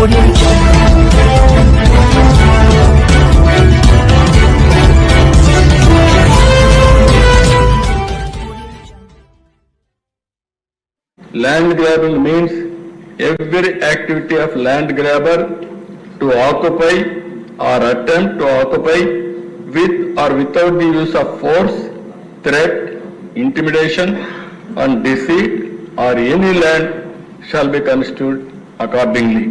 Land grabbing means every activity of land grabber to occupy or attempt to occupy with or without the use of force, threat, intimidation and deceit or any land shall be construed accordingly.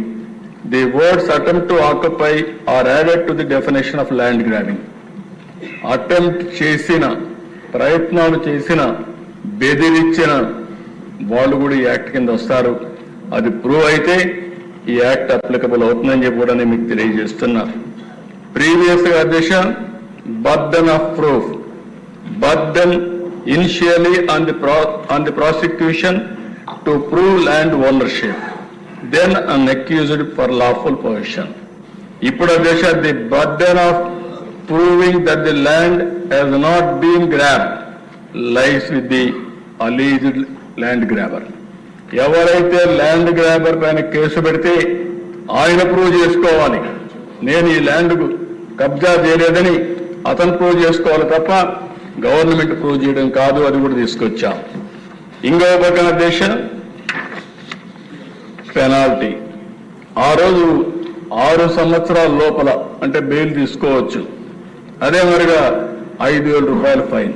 The words attempt to occupy are added to the definition of land grabbing. Attempt చేసిన ప్రయత్నాలు చేసిన బెదిరించిన వాళ్ళు కూడా ఈ act కింద వస్తారు. అది ప్రూవ్ అయితే ఈ యాక్ట్ అప్లికబుల్ అవుతుందని చెప్పి కూడా నేను మీకు తెలియజేస్తున్నా. ప్రీవియస్ గా అధ్యక్ష burden of proof burden initially on the prosecution to prove land ownership then on accused for lawful position. ఇప్పుడు అధ్యక్ష the burden of proving that the land has not been grabbed lies with the alleged land grabber. ఎవరైతే land grabber పైన case పెడితే ఆయన prove చేసుకోవాలి, నేను ఈ land కబ్జా చేయలేదని అతను ప్రూవ్ చేసుకోవాలి తప్ప గవర్నమెంట్ ప్రూవ్ చేయడం కాదు. అది కూడా తీసుకొచ్చాం. ఇంకో పక్కన దేశ పెనాల్టీ ఆ రోజు 6 సంవత్సరాల లోపల అంటే బెయిల్ తీసుకోవచ్చు. అదే మరిగా 5,000 రూపాయల ఫైన్.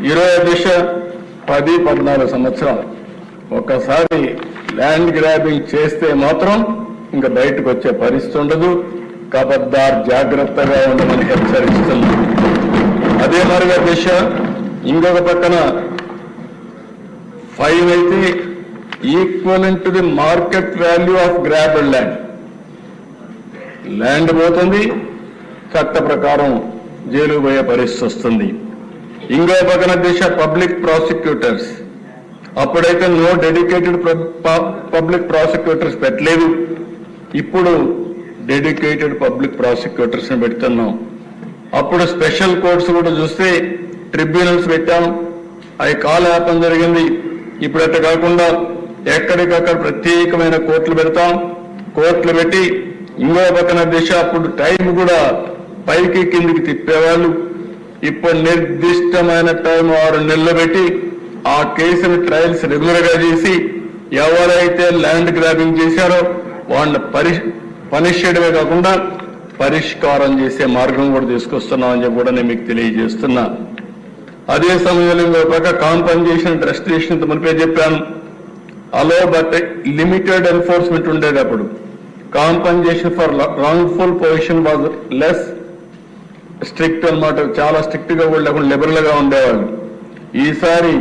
20 దిశ 10-14 సంవత్సరాలు. ఒక్కసారి ల్యాండ్ గ్రాబింగ్ చేస్తే మాత్రం ఇంకా బయటకు వచ్చే పరిస్థితి ఉండదు. కబద్దార్ జాగ్రత్తగా ఉండమని హెచ్చరిస్తున్నాం. అదే మరిగా దిశ ఇంకొక పక్కన ఫైన్ అయితే equivalent to the market value of grabbed land. Land పోతుంది, చట్ట ప్రకారం జైలు పోయే పరిస్థితి వస్తుంది. ఇంకో పక్కన దిశ పబ్లిక్ ప్రాసిక్యూటర్స్. అప్పుడైతే నో డెడికేటెడ్ పబ్లిక్ ప్రాసిక్యూటర్స్ పెట్టలేదు, ఇప్పుడు డెడికేటెడ్ పబ్లిక్ ప్రాసిక్యూటర్స్ ని పెడుతున్నాం. అప్పుడు స్పెషల్ కోర్ట్స్ కూడా చూస్తే ట్రిబ్యునల్స్ పెట్టాం, అవి కాలయాపన జరిగింది. ఇప్పుడు అట్లా కాకుండా ఎక్కడికక్కడ ప్రత్యేకమైన కోర్టులు పెడతాం. కోర్టులు పెట్టి ఇంకో పక్కన దిశ అప్పుడు టైం కూడా పైకి కిందికి తిప్పేవాళ్ళు. ఇప్పుడు నిర్దిష్టమైన టైం 6 నెలలు పెట్టి ఆ కేసుని ట్రయల్స్ రెగ్యులర్ గా చేసి ఎవరైతే ల్యాండ్ గ్రాబింగ్ చేశారో వాళ్ళని పనిష్ చేయడమే కాకుండా పరిష్కారం చేసే మార్గం కూడా తీసుకొస్తున్నామని చెప్పి కూడా నేను మీకు తెలియజేస్తున్నా. అదే సమయంలో ఇంకో పక్క కాంపన్సేషన్ రెస్ట్రిక్షన్ మునిపే చెప్పాను. అలో బట్ లిమిటెడ్ ఎన్ఫోర్స్మెంట్ ఉండేది. అప్పుడు compensation for wrongful position was less strict అన్నమాట. చాలా స్ట్రిక్ట్ గా కూడా లేకుండా లిబరల్ గా ఉండేవాళ్ళు. ఈసారి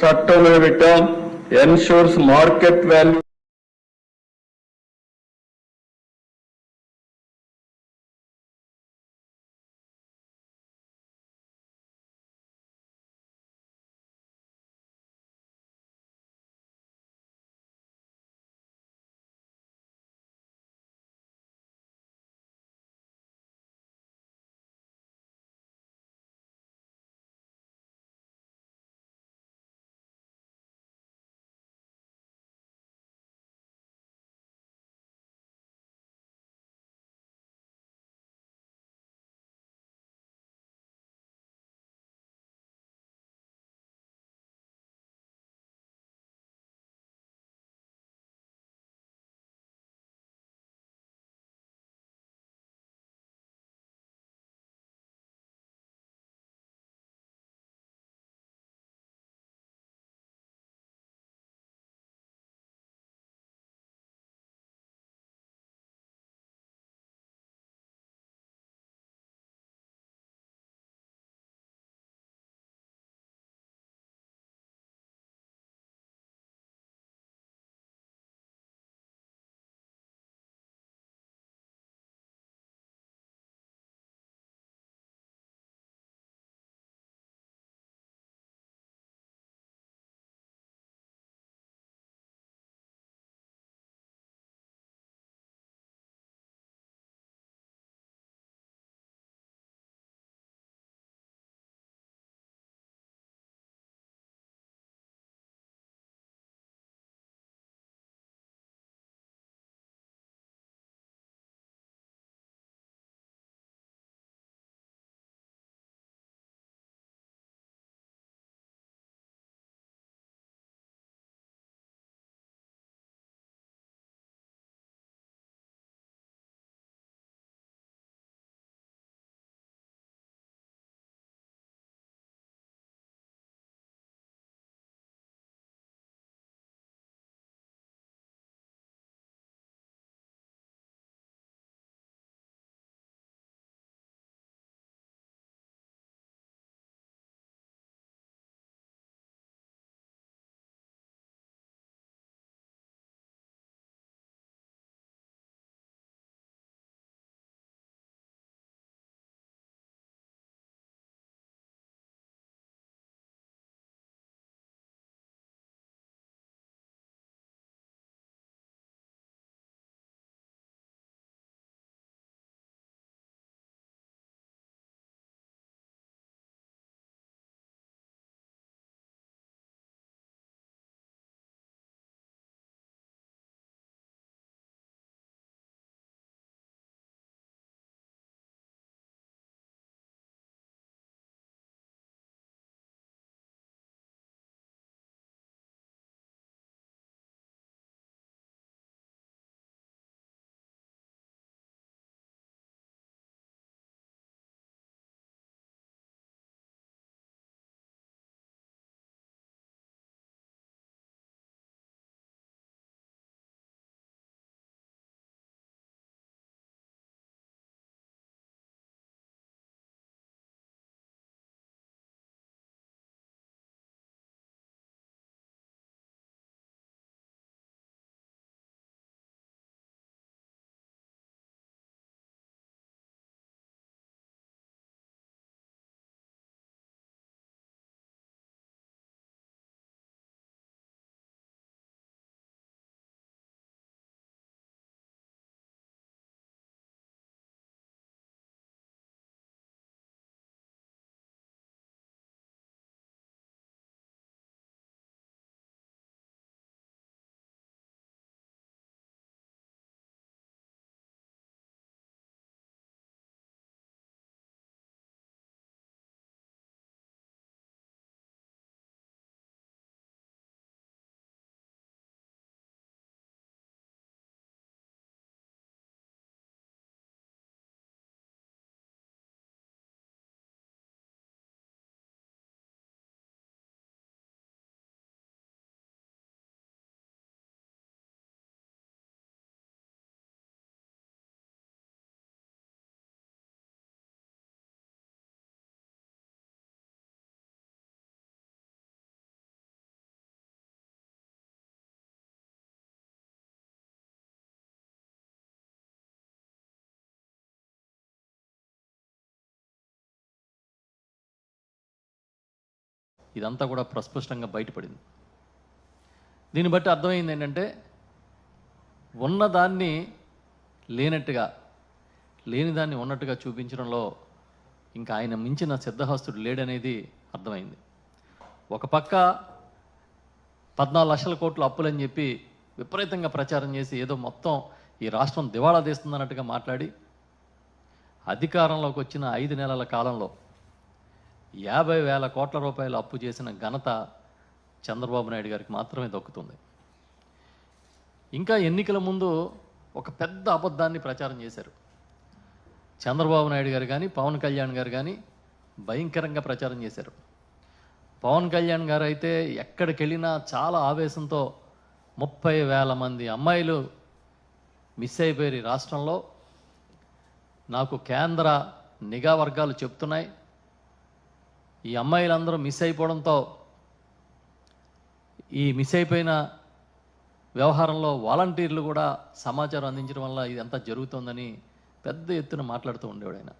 చట్టంలో పెట్టాం ఎన్షూర్స్ మార్కెట్ వాల్యూ ఇదంతా కూడా ప్రస్పష్టంగా బయటపడింది. దీన్ని బట్టి అర్థమైంది ఏంటంటే ఉన్నదాన్ని లేనట్టుగా, లేనిదాన్ని ఉన్నట్టుగా చూపించడంలో ఇంకా ఆయన మించిన సిద్ధహస్తుడు లేడనేది అర్థమైంది. ఒక పక్క 14 లక్షల కోట్ల అప్పులని చెప్పి విపరీతంగా ప్రచారం చేసి ఏదో మొత్తం ఈ రాష్ట్రం దివాళా తీస్తుందన్నట్టుగా మాట్లాడి అధికారంలోకి వచ్చిన 5 నెలల కాలంలో 50,000 కోట్ల రూపాయలు అప్పు చేసిన ఘనత చంద్రబాబు నాయుడు గారికి మాత్రమే దక్కుతుంది. ఇంకా ఎన్నికల ముందు ఒక పెద్ద అబద్ధాన్ని ప్రచారం చేశారు. చంద్రబాబు నాయుడు గారు కానీ పవన్ కళ్యాణ్ గారు కానీ భయంకరంగా ప్రచారం చేశారు. పవన్ కళ్యాణ్ గారు అయితే ఎక్కడికి వెళ్ళినా చాలా ఆవేశంతో 30,000 మంది అమ్మాయిలు మిస్ అయిపోయారు ఈ రాష్ట్రంలో, నాకు కేంద్ర నిఘా వర్గాలు చెప్తున్నాయి, ఈ అమ్మాయిలందరూ మిస్ అయిపోవడంతో ఈ మిస్ అయిపోయిన వ్యవహారంలో వాలంటీర్లు కూడా సమాచారం అందించడం వల్ల ఇదంతా జరుగుతుందని పెద్ద ఎత్తున మాట్లాడుతూ ఉండేవాడు ఆయన.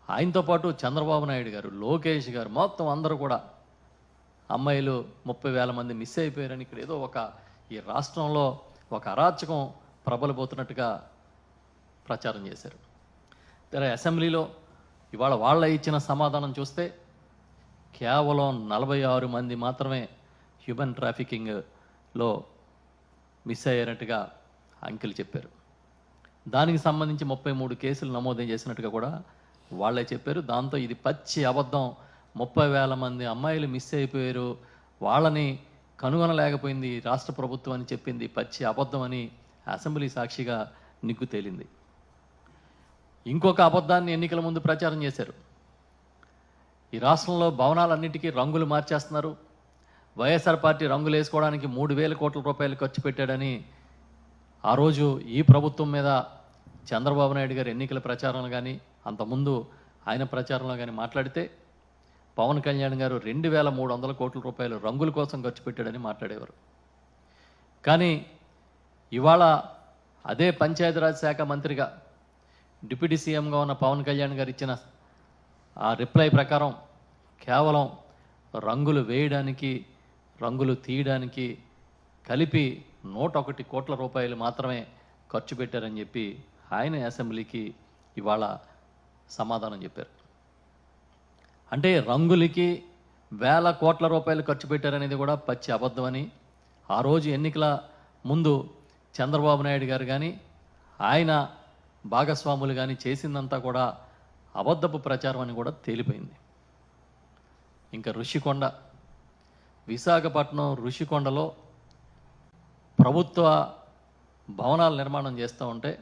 ఆయనతో పాటు చంద్రబాబు నాయుడు గారు, లోకేష్ గారు, మొత్తం అందరూ కూడా అమ్మాయిలు 30,000 మంది మిస్ అయిపోయారని ఇక్కడ ఏదో ఈ రాష్ట్రంలో ఒక అరాచకం ప్రబలబోతున్నట్టుగా ప్రచారం చేశారు. తెర అసెంబ్లీలో ఇవాళ వాళ్ళ ఇచ్చిన సమాధానం చూస్తే కేవలం 46 మంది మాత్రమే హ్యూమన్ ట్రాఫికింగ్లో మిస్ అయ్యారట్టుగా అంకెలు చెప్పారు. దానికి సంబంధించి 33 కేసులు నమోదు చేసినట్టుగా కూడా వాళ్ళే చెప్పారు. దాంతో ఇది పచ్చి అబద్ధం, 30,000 మంది అమ్మాయిలు మిస్ అయిపోయారు, వాళ్ళని కనుగొనలేకపోయింది రాష్ట్ర ప్రభుత్వం అని చెప్పింది పచ్చి అబద్ధం అని అసెంబ్లీ సాక్షిగా నిగ్గు తేలింది. ఇంకొక అబద్ధాన్ని ఎన్నికల ముందు ప్రచారం చేశారు. ఈ రాష్ట్రంలో భవనాలన్నిటికీ రంగులు మార్చేస్తున్నారు, వైఎస్ఆర్ పార్టీ రంగులు వేసుకోవడానికి 3,000 కోట్ల రూపాయలు ఖర్చు పెట్టాడని ఆ రోజు ఈ ప్రభుత్వం మీద చంద్రబాబు నాయుడు గారు ఎన్నికల ప్రచారంలో కానీ అంతకుముందు ఆయన ప్రచారంలో కానీ మాట్లాడితే పవన్ కళ్యాణ్ గారు 2,300 కోట్ల రూపాయలు రంగుల కోసం ఖర్చు పెట్టాడని మాట్లాడేవారు. కానీ ఇవాళ అదే పంచాయతీరాజ్ శాఖ మంత్రిగా డిప్యూటీ సీఎంగా ఉన్న పవన్ కళ్యాణ్ గారు ఇచ్చిన ఆ రిప్లై ప్రకారం కేవలం రంగులు వేయడానికి, రంగులు తీయడానికి కలిపి 101 కోట్ల రూపాయలు మాత్రమే ఖర్చు పెట్టారని చెప్పి ఆయన అసెంబ్లీకి ఇవాళ సమాధానం చెప్పారు. అంటే రంగులకి 1,000 కోట్ల రూపాయలు ఖర్చు పెట్టారనేది కూడా పచ్చి అబద్ధమని ఆ రోజు ఎన్నికల ముందు చంద్రబాబు నాయుడు గారు కానీ ఆయన భాగస్వాములు కానీ చేసిందంతా కూడా అబద్ధపు ప్రచారం అని కూడా తేలిపోయింది. ఇంకా ఋషికొండ, విశాఖపట్నం ఋషికొండలో ప్రభుత్వ భవనాల నిర్మాణం చేస్తూ ఉంటే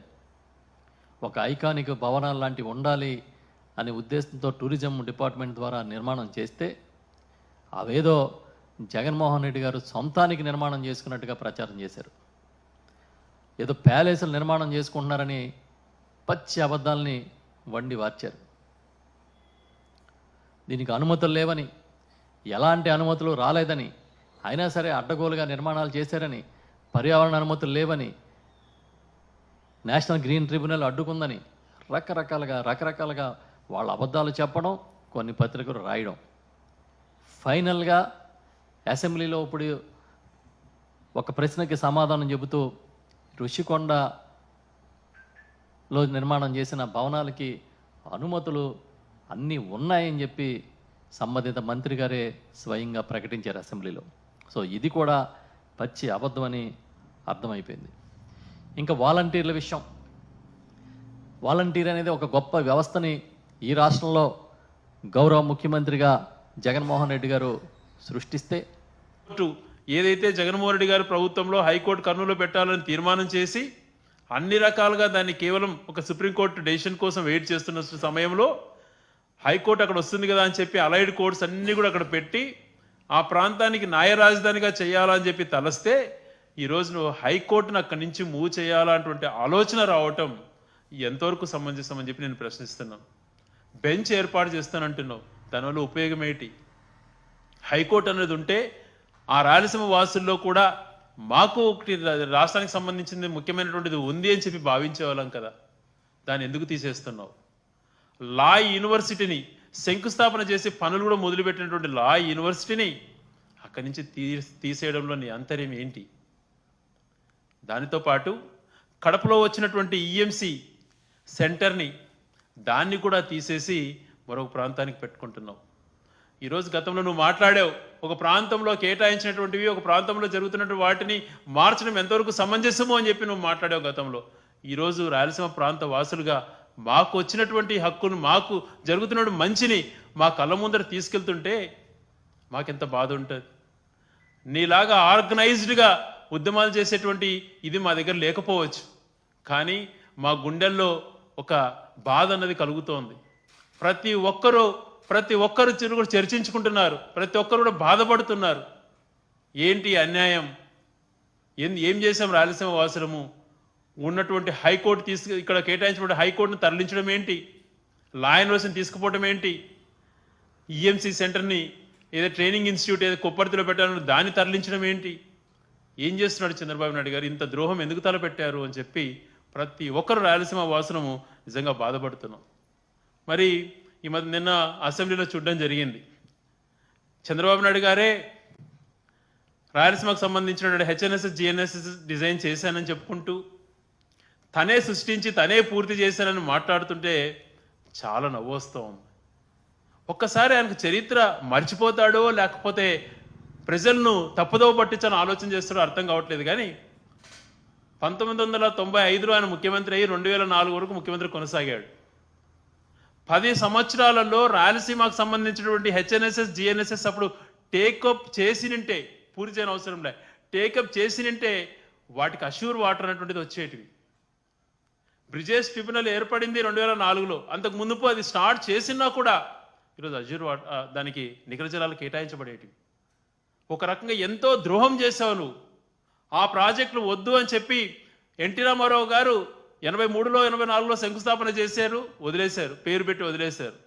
ఒక ఐకానిక్ భవనాలు లాంటివి ఉండాలి అనే ఉద్దేశంతో టూరిజం డిపార్ట్మెంట్ ద్వారా నిర్మాణం చేస్తే అవేదో జగన్మోహన్ రెడ్డి గారు సొంతానికి నిర్మాణం చేసుకున్నట్టుగా ప్రచారం చేశారు. ఏదో ప్యాలెస్లు నిర్మాణం చేసుకుంటున్నారని పచ్చి అబద్ధాలని వండి వార్చారు. దీనికి అనుమతులు లేవని, ఎలాంటి అనుమతులు రాలేదని, అయినా సరే అడ్డగోలుగా నిర్మాణాలు చేశారని, పర్యావరణ అనుమతులు లేవని, నేషనల్ గ్రీన్ ట్రిబ్యునల్ అడ్డుకుందని రకరకాలుగా వాళ్ళ అబద్ధాలు చెప్పడం, కొన్ని పత్రికలు రాయడం. ఫైనల్గా అసెంబ్లీలో ఇప్పుడు ఒక ప్రశ్నకి సమాధానం చెబుతూ ఋషికొండలో నిర్మాణం చేసిన భవనాలకి అనుమతులు అన్నీ ఉన్నాయని చెప్పి సంబంధిత మంత్రి గారే స్వయంగా ప్రకటించారు అసెంబ్లీలో. సో ఇది కూడా పచ్చి అబద్ధమని అర్థమైపోయింది. ఇంకా వాలంటీర్ల విషయం, వాలంటీర్ అనేది ఒక గొప్ప వ్యవస్థని ఈ రాష్ట్రంలో గౌరవ ముఖ్యమంత్రిగా జగన్మోహన్ రెడ్డి గారు సృష్టిస్తే ఏదైతే జగన్మోహన్ రెడ్డి గారు ప్రభుత్వంలో హైకోర్టు కర్నూలులో పెట్టాలని తీర్మానం చేసి అన్ని రకాలుగా దాన్ని కేవలం ఒక సుప్రీంకోర్టు డెసిషన్ కోసం వెయిట్ చేస్తున్న సమయంలో హైకోర్టు అక్కడ వస్తుంది కదా అని చెప్పి అలైడ్ కోర్ట్స్ అన్నీ కూడా అక్కడ పెట్టి ఆ ప్రాంతానికి న్యాయ రాజధానిగా చేయాలని చెప్పి తలస్తే ఈరోజు నువ్వు హైకోర్టును అక్కడి నుంచి మూవ్ చేయాలన్నటువంటి ఆలోచన రావటం ఎంతవరకు సమంజసమని చెప్పి నేను ప్రశ్నిస్తున్నాను. బెంచ్ ఏర్పాటు చేస్తానంటున్నావు, దానివల్ల ఉపయోగం ఏంటి? హైకోర్టు అనేది ఉంటే ఆ రాయలసీమ వాసుల్లో కూడా మాకు ఒకటి రాష్ట్రానికి సంబంధించింది ముఖ్యమైనటువంటిది ఉంది అని చెప్పి భావించేవాళ్ళం కదా, దాన్ని ఎందుకు తీసేస్తున్నావు? లా యూనివర్సిటీని శంకుస్థాపన చేసి పనులు కూడా మొదలుపెట్టినటువంటి లా యూనివర్సిటీని అక్కడి నుంచి తీసేయడంలో నీ అంతర్యం ఏంటి? దానితో పాటు కడపలో వచ్చినటువంటి ఈఎంసి సెంటర్ని దాన్ని కూడా తీసేసి మరొక ప్రాంతానికి పెట్టుకుంటున్నావు. ఈరోజు గతంలో నువ్వు మాట్లాడావు, ఒక ప్రాంతంలో కేటాయించినటువంటివి ఒక ప్రాంతంలో జరుగుతున్నటువంటి వాటిని మార్చడం ఎంతవరకు సమంజసమో అని చెప్పి నువ్వు మాట్లాడావు గతంలో. ఈరోజు రాయలసీమ ప్రాంత వాసులుగా మాకు వచ్చినటువంటి హక్కును, మాకు జరుగుతున్న మంచిని మా కళ్ళ ముందర తీసుకెళ్తుంటే మాకెంత బాధ ఉంటుంది. నీలాగా ఆర్గనైజ్డ్గా ఉద్యమాలు చేసేటువంటి ఇది మా దగ్గర లేకపోవచ్చు, కానీ మా గుండెల్లో ఒక బాధ అన్నది కలుగుతోంది. ప్రతి ఒక్కరు కూడా చర్చించుకుంటున్నారు, ప్రతి ఒక్కరు కూడా బాధపడుతున్నారు. ఏంటి అన్యాయం? ఏం చేశాం రాయలసీమ వాసులము? ఉన్నటువంటి హైకోర్టు ఇక్కడ కేటాయించబడిన హైకోర్టును తరలించడం ఏంటి? లా యూనివర్సిటీని తీసుకుపోవడం ఏంటి? ఈఎంసీ సెంటర్ని ఏదో ట్రైనింగ్ ఇన్స్టిట్యూట్ ఏదో కొప్పర్తిలో పెట్టాలని దాన్ని తరలించడం ఏంటి? ఏం చేస్తున్నాడు చంద్రబాబు నాయుడు గారు? ఇంత ద్రోహం ఎందుకు తలపెట్టారు అని చెప్పి ప్రతి ఒక్కరు రాయలసీమ వాసులము నిజంగా బాధపడుతున్నాం. మరి ఈ మధ్య నిన్న అసెంబ్లీలో చూడడం జరిగింది. చంద్రబాబు నాయుడు గారే రాయలసీమకు సంబంధించిన హెచ్ఎన్ఎస్ఎస్ జిఎన్ఎస్ఎస్ డిజైన్ చేశానని చెప్పుకుంటూ తనే సృష్టించి తనే పూర్తి చేశానని మాట్లాడుతుంటే చాలా నవ్వు వస్తూ ఉంది. ఒక్కసారి ఆయనకు చరిత్ర మర్చిపోతాడో లేకపోతే ప్రజలను తప్పుదోవ పట్టించాలని ఆలోచన చేస్తాడో అర్థం కావట్లేదు. కానీ 1995లో ఆయన ముఖ్యమంత్రి అయ్యి 2004 వరకు ముఖ్యమంత్రి కొనసాగాడు. 10 సంవత్సరాలలో రాయలసీమకు సంబంధించినటువంటి హెచ్ఎన్ఎస్ఎస్ జిఎన్ఎస్ఎస్ అప్పుడు టేకప్ చేసినంటే, పూర్తి చేయని అవసరం లే, టేకప్ చేసినంటే వాటికి అష్యూర్ వాటర్ అనేటువంటిది వచ్చేటివి. బ్రిజేష్ ట్రిబ్యునల్ ఏర్పడింది 2004లో. అంతకు మునుపు అది స్టార్ట్ చేసినా కూడా ఈరోజు అష్యూర్ వాటర్ దానికి నికర జలాలు కేటాయించబడేటివి. ఒక రకంగా ఎంతో ద్రోహం చేసావు నువ్వు. ఆ ప్రాజెక్టులు వద్దు అని చెప్పి ఎన్టీ రామారావు గారు 83లో 84లో శంకుస్థాపన చేశారు, వదిలేశారు, పేరు పెట్టి వదిలేశారు.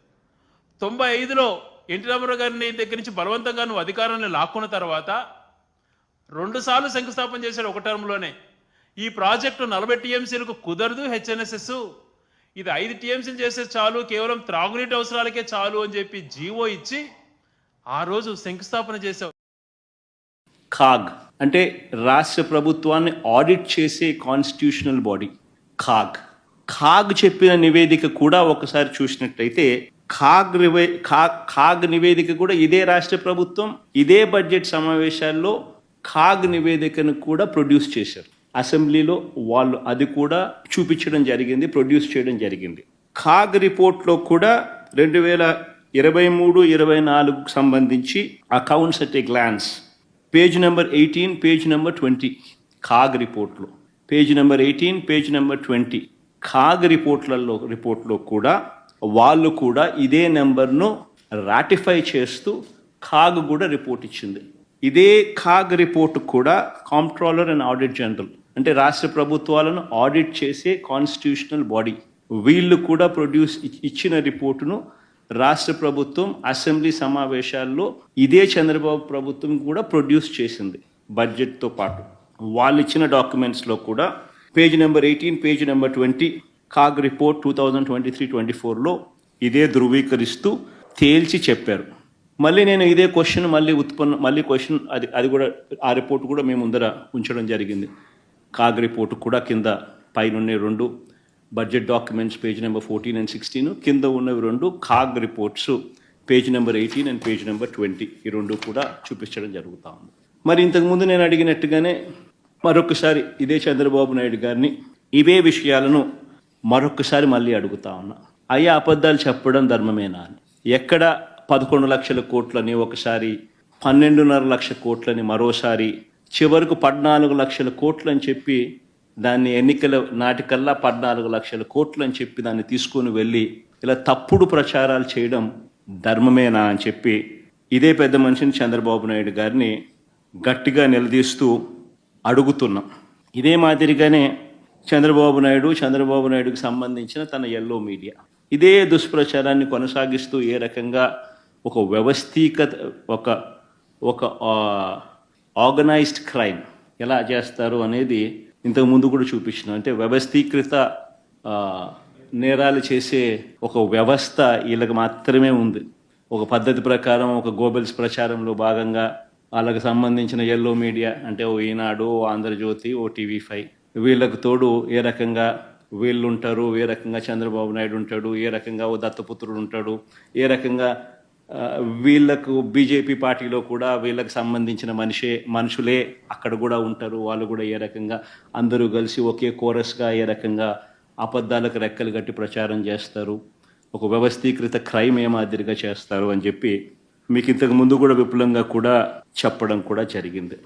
95లో ఎన్టీ రామారావు గారిని దగ్గర నుంచి బలవంతంగా నువ్వు అధికారాన్ని లాక్కున్న తర్వాత 2 సార్లు శంకుస్థాపన చేశాడు ఒక టర్మ్లోనే. ఈ ప్రాజెక్టు 40 టీఎంసీలకు కుదరదు హెచ్ఎన్ఎస్ఎస్, ఇది 5 టీఎంసీలు చేస్తే చాలు, కేవలం త్రాగునీటి అవసరాలకే చాలు అని చెప్పి జీవో ఇచ్చి ఆ రోజు శంకుస్థాపన చేశావు. ఖాగ్ అంటే రాష్ట్ర ప్రభుత్వాన్ని ఆడిట్ చేసే కాన్స్టిట్యూషనల్ బాడీ ఖాగ్ చెప్పిన నివేదిక కూడా ఒకసారి చూసినట్లయితే ఖాగ్ నివేదిక కూడా ఇదే రాష్ట్ర ప్రభుత్వం ఇదే బడ్జెట్ సమావేశాల్లో ఖాగ్ నివేదికను కూడా ప్రొడ్యూస్ చేశారు. అసెంబ్లీలో వాళ్ళు అది కూడా చూపించడం జరిగింది, ప్రొడ్యూస్ చేయడం జరిగింది. ఖాగ్ రిపోర్ట్లో కూడా 2023-24 సంబంధించి accounts at a glance page number 18, page number 20 ఖాగ్ రిపోర్ట్లో, పేజ్ నెంబర్ 18, పేజ్ నెంబర్ 20 ఖాగ్ రిపోర్ట్లో కూడా వాళ్ళు కూడా ఇదే నెంబర్ను రాటిఫై చేస్తూ ఖాగ్ కూడా రిపోర్ట్ ఇచ్చింది. ఇదే ఖాగ్ రిపోర్ట్ కూడా కాంప్ట్రోలర్ అండ్ ఆడిట్ జనరల్ అంటే రాష్ట్ర ప్రభుత్వాలను ఆడిట్ చేసే కాన్స్టిట్యూషనల్ బాడీ వీళ్ళు కూడా ఇచ్చిన రిపోర్టును రాష్ట్ర ప్రభుత్వం అసెంబ్లీ సమావేశాల్లో ఇదే చంద్రబాబు ప్రభుత్వం కూడా ప్రొడ్యూస్ చేసింది బడ్జెట్తో పాటు. వాళ్ళు ఇచ్చిన డాక్యుమెంట్స్లో కూడా page number 18, page number 20 ఖాగ్ report 2023-24లో ఇదే ధృవీకరిస్తూ తేల్చి చెప్పారు. మళ్ళీ నేను ఇదే క్వశ్చన్ క్వశ్చన్ అది కూడా ఆ రిపోర్ట్ కూడా మేము ముందర ఉంచడం జరిగింది. ఖాగ్ రిపోర్టు కూడా కింద పైన 2 budget documents page number 14 and 16, కింద ఉన్నవి 2 CAG reports page number 18 and page number 20 ఈ 2 కూడా చూపించడం జరుగుతూ ఉంది. మరి ఇంతకుముందు నేను అడిగినట్టుగానే మరొకసారి ఇదే చంద్రబాబు నాయుడు గారిని ఇవే విషయాలను మరొకసారి మళ్ళీ అడుగుతా ఉన్నా. అయ్యా అబద్ధాలు చెప్పడం ధర్మమేనా అని. ఎక్కడ 11 లక్షల కోట్లని ఒకసారి, 12.5 లక్షల కోట్లని మరోసారి, చివరకు 14 లక్షల కోట్లు అని చెప్పి దాన్ని ఎన్నికల నాటికల్లా 14 లక్షల కోట్లు అని చెప్పి దాన్ని తీసుకొని వెళ్ళి ఇలా తప్పుడు ప్రచారాలు చేయడం ధర్మమేనా అని చెప్పి ఇదే పెద్ద మనిషిని చంద్రబాబు నాయుడు గారిని గట్టిగా నిలదీస్తూ అడుగుతున్నాం. ఇదే మాదిరిగానే చంద్రబాబు నాయుడుకి సంబంధించిన తన ఎల్లో మీడియా ఇదే దుష్ప్రచారాన్ని కొనసాగిస్తూ ఏ రకంగా ఒక ఒక ఆర్గనైజ్డ్ క్రైమ్ ఎలా చేస్తారు అనేది ఇంతకు ముందు కూడా చూపించిన, అంటే వ్యవస్థీకృత నేరాలు చేసే ఒక వ్యవస్థ వీళ్ళకి మాత్రమే ఉంది. ఒక పద్ధతి ప్రకారం ఒక గోబెల్స్ ప్రచారంలో భాగంగా వాళ్ళకి సంబంధించిన ఎల్లో మీడియా అంటే ఓ ఈనాడు, ఓ ఆంధ్రజ్యోతి, ఓ TV5 వీళ్ళకు తోడు ఏ రకంగా వీళ్ళు ఉంటారు, ఏ రకంగా చంద్రబాబు నాయుడు ఉంటాడు, ఏ రకంగా ఓ దత్తపుత్రుడు ఉంటాడు, ఏ రకంగా వీళ్ళకు బీజేపీ పార్టీలో కూడా వీళ్ళకి సంబంధించిన మనుషులే అక్కడ కూడా ఉంటారు. వాళ్ళు కూడా ఏ రకంగా అందరూ కలిసి ఒకే కోరస్గా ఏ రకంగా అబద్ధాలకు రెక్కలు కట్టి ప్రచారం చేస్తారు, ఒక వ్యవస్థీకృత క్రైమ్ ఏ మాదిరిగా చేస్తారు అని చెప్పి మీకు ఇంతకు ముందు కూడా విపులంగా కూడా చెప్పడం కూడా జరిగింది.